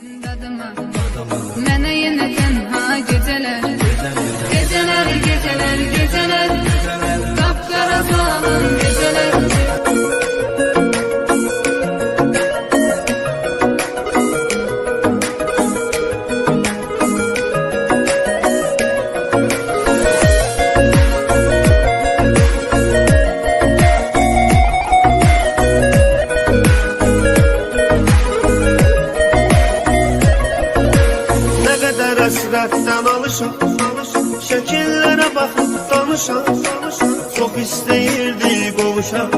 dadıma. Mənə yenə tənha gecələr, gecələr, gecələr, gecələr, qapqara salın gecələr. Həsrətdən alışam, şəkillərə baxıb danışam. Çox istəyirdi qovuşam,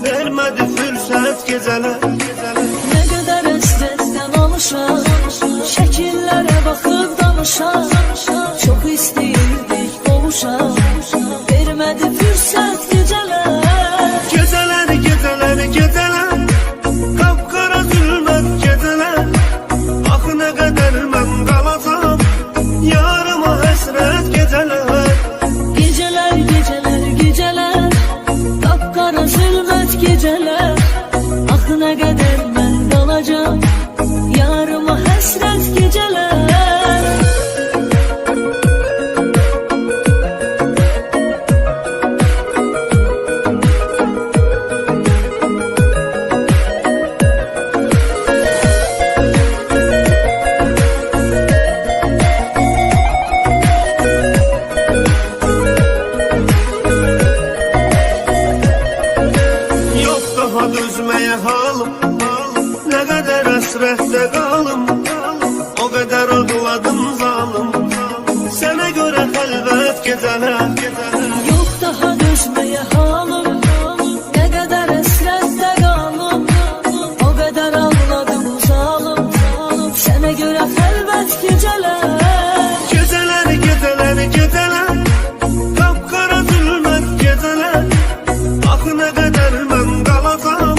vermədi fürsət gecələr. Nə qədər həsrətdən alışam, şəkillərə baxıb danışam. Çox istəyirdik qovuşam, vermədi fürsət gecələr. Gecələr, gecələr, gecələr, qapqara zülmət gecələr. Axı nə qədər mən qalacam, yarıma həsrət gecələr. Gecələr, gecələr, gecələr, qapqara zülmət gecələr. Axı nə qədər mən qalacam, yarıma həsrət gecələr. Dözməyə halım, nə qədər həsrətdə qalım, o qədər ağladım zalım. Sənə görə xəlvət gecələr. Yox daha dözməyə halım, nə qədər həsrətdə qalım, o qədər ağladım zalım. Sənə görə xəlvət gecələr. Gecələr, gecələr, gecələr, qapqara zülmət gecələr. Axı nə qədər mən qalacam,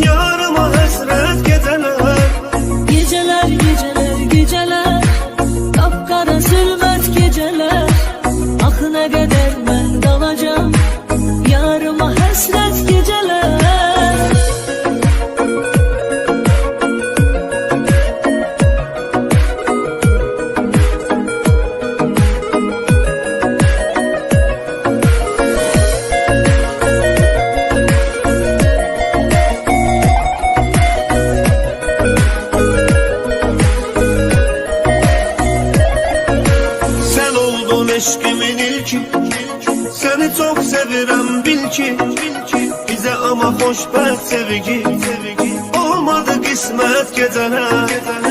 yarıma həsrət gecələr. Gecələr, gecələr, gecələr, qapqara zülmət gecələr. Axı nə qədər mən qalacam, yarıma həsrət gecələr. Eşkimin ilki, səni çox sevirəm bil ki. Bizə ama xoşbəxt sevgi, olmadı qismət gecələr.